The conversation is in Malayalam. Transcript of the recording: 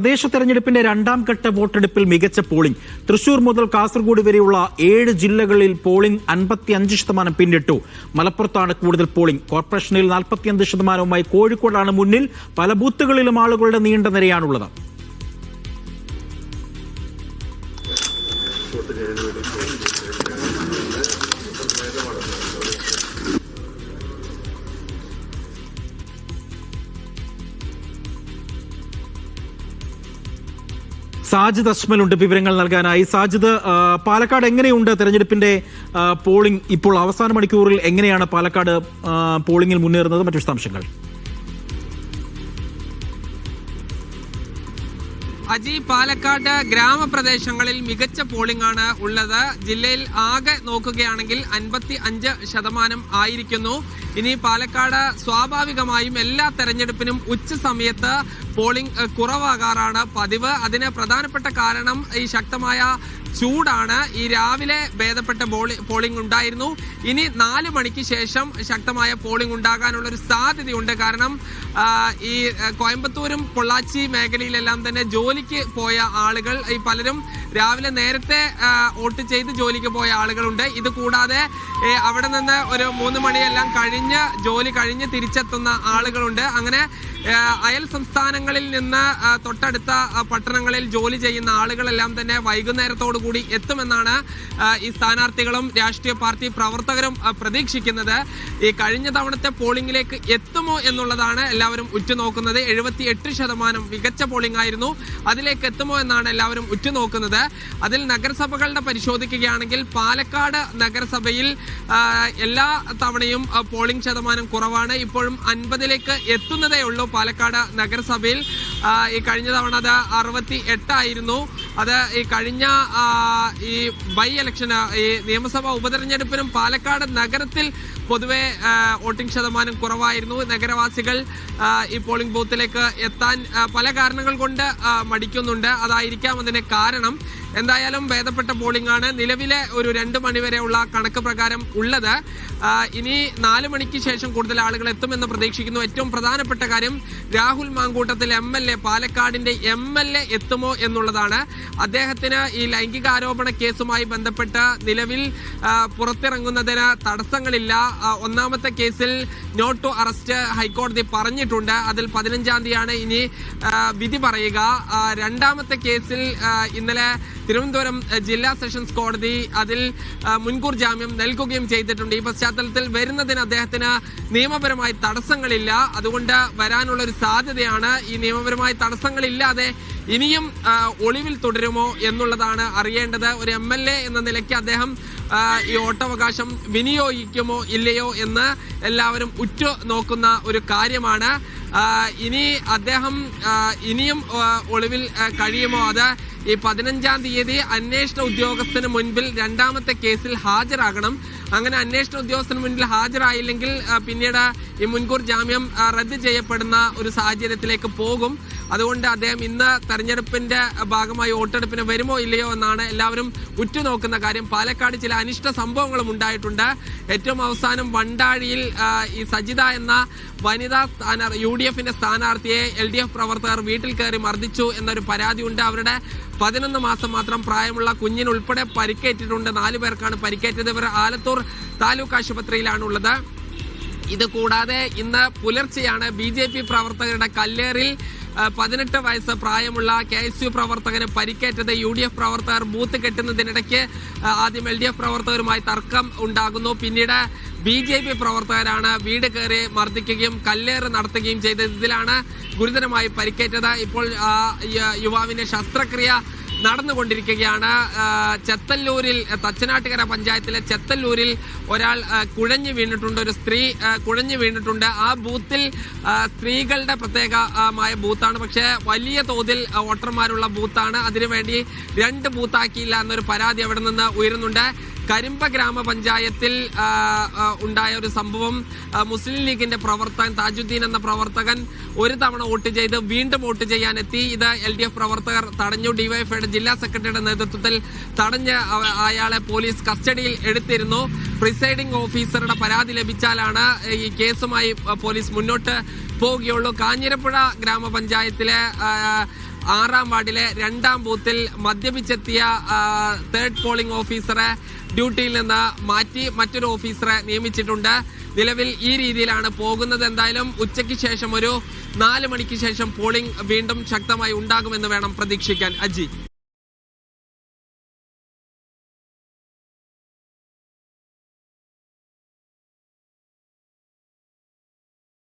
തദ്ദേശ തെരഞ്ഞെടുപ്പിന്റെ രണ്ടാം ഘട്ട വോട്ടെടുപ്പിൽ മികച്ച പോളിംഗ്. തൃശൂർ മുതൽ കാസർഗോഡ് വരെയുള്ള 7 ജില്ലകളിൽ പോളിംഗ് 55% പിന്നിട്ടു. മലപ്പുറത്താണ് കൂടുതൽ പോളിംഗ്. കോർപ്പറേഷനിൽ 45%. കോഴിക്കോടാണ് മുന്നിൽ. പല ബൂത്തുകളിലും ആളുകളുടെ നീണ്ട നിരയാണുള്ളത്. സാജിദ് അസ്മലുണ്ട് വിവരങ്ങൾ നൽകാനായി. സാജിദ്, പാലക്കാട് എങ്ങനെയുണ്ട് തെരഞ്ഞെടുപ്പിന്റെ പോളിംഗ്? ഇപ്പോൾ അവസാന മണിക്കൂറിൽ എങ്ങനെയാണ് പാലക്കാട് പോളിംഗിൽ മുന്നേറുന്നത്? മറ്റു വിശദാംശങ്ങൾ. അജി, പാലക്കാട് ഗ്രാമപ്രദേശങ്ങളിൽ മികച്ച പോളിംഗ് ആണ് ഉള്ളത്. ജില്ലയിൽ ആകെ നോക്കുകയാണെങ്കിൽ 55% ആയിരിക്കുന്നു. ഇനി പാലക്കാട് സ്വാഭാവികമായും എല്ലാ തെരഞ്ഞെടുപ്പിനും ഉച്ച സമയത്ത് പോളിംഗ് കുറവാകാറാണ് പതിവ്. അതിന് പ്രധാനപ്പെട്ട കാരണം ഈ ശക്തമായ ചൂടാണ്. ഈ രാവിലെ ഭേദപ്പെട്ട പോളിംഗ് ഉണ്ടായിരുന്നു. ഇനി 4 മണിക്ക് ശേഷം ശക്തമായ പോളിംഗ് ഉണ്ടാകാനുള്ള ഒരു സാധ്യതയുണ്ട്. കാരണം ഈ കോയമ്പത്തൂരും പൊള്ളാച്ചി മേഖലയിലെല്ലാം തന്നെ ജോലിക്ക് പോയ ആളുകൾ, ഈ പലരും രാവിലെ നേരത്തെ വോട്ട് ചെയ്ത് ജോലിക്ക് പോയ ആളുകളുണ്ട്. ഇത് കൂടാതെ അവിടെ നിന്ന് ഒരു 3 മണിയെല്ലാം കഴിഞ്ഞ് ജോലി കഴിഞ്ഞ് തിരിച്ചെത്തുന്ന ആളുകളുണ്ട്. അങ്ങനെ അയൽ സംസ്ഥാനങ്ങളിൽ നിന്ന് തൊട്ടടുത്ത പട്ടണങ്ങളിൽ ജോലി ചെയ്യുന്ന ആളുകളെല്ലാം തന്നെ വൈകുന്നേരത്തോടു കൂടി എത്തുമെന്നാണ് ഈ സ്ഥാനാർത്ഥികളും രാഷ്ട്രീയ പാർട്ടി പ്രവർത്തകരും പ്രതീക്ഷിക്കുന്നത്. ഈ കഴിഞ്ഞ തവണത്തെ പോളിംഗിലേക്ക് എത്തുമോ എന്നുള്ളതാണ് എല്ലാവരും ഉറ്റുനോക്കുന്നത്. 78% മികച്ച പോളിംഗ് ആയിരുന്നു. അതിലേക്ക് എത്തുമോ എന്നാണ് എല്ലാവരും ഉറ്റുനോക്കുന്നത്. അതിൽ നഗരസഭകളുടെ പരിശോധിക്കുകയാണെങ്കിൽ പാലക്കാട് നഗരസഭയിൽ എല്ലാ തവണയും പോളിംഗ് ശതമാനം കുറവാണ്. ഇപ്പോഴും 50ലേക്ക് എത്തുന്നതേ ഉള്ളൂ. പാലക്കാട് നഗരസഭയിൽ ഈ കഴിഞ്ഞ തവണ അത് 68 ആയിരുന്നു. അത് ഈ കഴിഞ്ഞ ഈ ബൈ ഇലക്ഷന്, ഈ നിയമസഭാ ഉപതെരഞ്ഞെടുപ്പിനും പാലക്കാട് നഗരത്തിൽ പൊതുവെ വോട്ടിംഗ് ശതമാനം കുറവായിരുന്നു. നഗരവാസികൾ ഈ പോളിംഗ് ബൂത്തിലേക്ക് എത്താൻ പല കാരണങ്ങൾ കൊണ്ട് മടിക്കുന്നുണ്ട്. അതായിരിക്കാം അതിന് കാരണം. എന്തായാലും ഭേദപ്പെട്ട പോളിംഗ് ആണ് നിലവിലെ ഒരു 2 മണിവരെയുള്ള കണക്ക് പ്രകാരം ഉള്ളത്. ഇനി 4 മണിക്ക് ശേഷം കൂടുതൽ ആളുകൾ എത്തുമെന്ന് പ്രതീക്ഷിക്കുന്നു. ഏറ്റവും പ്രധാനപ്പെട്ട കാര്യം രാഹുൽ മാങ്കൂട്ടത്തിൽ MLA, പാലക്കാടിന്റെ MLA എത്തുമോ എന്നുള്ളതാണ്. അദ്ദേഹത്തിന് ഈ ലൈംഗികാരോപണ കേസുമായി ബന്ധപ്പെട്ട് നിലവിൽ പുറത്തിറങ്ങുന്നതിന് തടസ്സങ്ങളില്ല. 1ാമത്തെ കേസിൽ നോട്ട് ടു അറസ്റ്റ് ഹൈക്കോടതി പറഞ്ഞിട്ടുണ്ട്. അതിൽ 15-ാം തീയതിയാണ് ഇനി വിധി പറയുക. 2ാമത്തെ കേസിൽ ഇന്നലെ തിരുവനന്തപുരം ജില്ലാ സെഷൻസ് കോടതി അതിൽ മുൻകൂർ ജാമ്യം നൽകുകയും ചെയ്തിട്ടുണ്ട്. ഈ പശ്ചാത്തലത്തിൽ വരുന്നതിന് അദ്ദേഹത്തിന് നിയമപരമായി തടസ്സങ്ങളില്ല. അതുകൊണ്ട് വരാനുള്ള ഒരു സാധ്യതയാണ്. ഈ നിയമപരമായ തടസ്സങ്ങളില്ലാതെ ഇനിയും ഒളിവിൽ തുടരുമോ എന്നുള്ളതാണ് അറിയേണ്ടത്. ഒരു MLA എന്ന നിലയ്ക്ക് അദ്ദേഹം ഈ വോട്ടവകാശം വിനിയോഗിക്കുമോ ഇല്ലയോ എന്ന് എല്ലാവരും ഉറ്റു നോക്കുന്ന ഒരു കാര്യമാണ്. ഇനി അദ്ദേഹം ഇനിയും ഒളിവിൽ കഴിയുമോ? അത് ഈ 15-ാം തീയതി അന്വേഷണ ഉദ്യോഗസ്ഥന് മുൻപിൽ 2ാമത്തെ കേസിൽ ഹാജരാകണം. അങ്ങനെ അന്വേഷണ ഉദ്യോഗസ്ഥന് മുൻപിൽ ഹാജരായില്ലെങ്കിൽ പിന്നീട് ഈ മുൻകൂർ ജാമ്യം റദ്ദ് ചെയ്യപ്പെടുന്ന ഒരു സാഹചര്യത്തിലേക്ക് പോകും. അതുകൊണ്ട് അദ്ദേഹം ഇന്ന് തെരഞ്ഞെടുപ്പിന്റെ ഭാഗമായി വോട്ടെടുപ്പിന് വരുമോ ഇല്ലയോ എന്നാണ് എല്ലാവരും ഉറ്റുനോക്കുന്ന കാര്യം. പാലക്കാട് ചില അനിഷ്ട സംഭവങ്ങളും ഉണ്ടായിട്ടുണ്ട്. ഏറ്റവും അവസാനം വണ്ടാഴിയിൽ ഈ സജിത എന്ന വനിതാ UDFന്റെ സ്ഥാനാർത്ഥിയെ LDF പ്രവർത്തകർ വീട്ടിൽ കയറി മർദ്ദിച്ചു എന്നൊരു പരാതിയുണ്ട്. അവരുടെ 11 മാസം മാത്രം പ്രായമുള്ള കുഞ്ഞിനുൾപ്പെടെ പരിക്കേറ്റിട്ടുണ്ട്. 4 പേർക്കാണ് പരിക്കേറ്റത്. ഇവർ ആലത്തൂർ താലൂക്ക് ആശുപത്രിയിലാണുള്ളത്. ഇത് കൂടാതെ ഇന്ന് പുലർച്ചെയാണ് BJP പ്രവർത്തകരുടെ കല്ലേറിൽ 18 വയസ്സ് പ്രായമുള്ള KSU പ്രവർത്തകന് പരിക്കേറ്റത്. UDF പ്രവർത്തകർ ബൂത്ത് കെട്ടുന്നതിനിടയ്ക്ക് ആദ്യം LDF പ്രവർത്തകരുമായി തർക്കം ഉണ്ടാകുന്നു. പിന്നീട് BJP പ്രവർത്തകരാണ് വീട് കയറി മർദ്ദിക്കുകയും കല്ലേറ് നടത്തുകയും ചെയ്തത്. ഇതിലാണ് ഗുരുതരമായി പരിക്കേറ്റത്. ഇപ്പോൾ യുവാവിന്റെ ശസ്ത്രക്രിയ നടന്നുകൊണ്ടിരിക്കുകയാണ്. ചെത്തല്ലൂരിൽ, തച്ചനാട്ടുകര പഞ്ചായത്തിലെ ചെത്തല്ലൂരിൽ ഒരാൾ കുഴഞ്ഞു വീണിട്ടുണ്ട്. ഒരു സ്ത്രീ കുഴഞ്ഞു വീണിട്ടുണ്ട്. ആ ബൂത്തിൽ സ്ത്രീകളുടെ പ്രത്യേകമായ ബൂത്താണ്. പക്ഷേ വലിയ തോതിൽ വോട്ടർമാരുള്ള ബൂത്താണ്. അതിനുവേണ്ടി 2 ബൂത്താക്കിയില്ല എന്നൊരു പരാതി അവിടെ നിന്ന് ഉയരുന്നുണ്ട്. കരിമ്പ ഗ്രാമപഞ്ചായത്തിൽ ഉണ്ടായ ഒരു സംഭവം, മുസ്ലിം ലീഗിന്റെ പ്രവർത്തകൻ താജുദ്ദീൻ എന്ന പ്രവർത്തകൻ ഒരു തവണ വോട്ട് ചെയ്ത് വീണ്ടും വോട്ട് ചെയ്യാനെത്തി. ഇത് LDF പ്രവർത്തകർ തടഞ്ഞു. ഡിവൈഎഫ്ഐയുടെ ജില്ലാ സെക്രട്ടറിയുടെ നേതൃത്വത്തിൽ തടഞ്ഞ് അയാളെ പോലീസ് കസ്റ്റഡിയിൽ എടുത്തിരുന്നു. പ്രിസൈഡിംഗ് ഓഫീസറുടെ പരാതി ലഭിച്ചാലാണ് ഈ കേസുമായി പോലീസ് മുന്നോട്ട് പോവുകയുള്ളൂ. കാഞ്ഞിരപ്പുഴ ഗ്രാമപഞ്ചായത്തിലെ 6-ാം വാർഡിലെ 2-ാം ബൂത്തിൽ മദ്യപിച്ചെത്തിയ തേർഡ് പോളിംഗ് ഓഫീസറെ ഡ്യൂട്ടിയിൽ നിന്ന് മാറ്റി മറ്റൊരു ഓഫീസറെ നിയമിച്ചിട്ടുണ്ട്. നിലവിൽ ഈ രീതിയിലാണ് പോകുന്നത്. എന്തായാലും ഉച്ചയ്ക്ക് ശേഷം ഒരു 4 മണിക്ക് ശേഷം പോളിംഗ് വീണ്ടും ശക്തമായി ഉണ്ടാകുമെന്ന് വേണം പ്രതീക്ഷിക്കാൻ. അജി.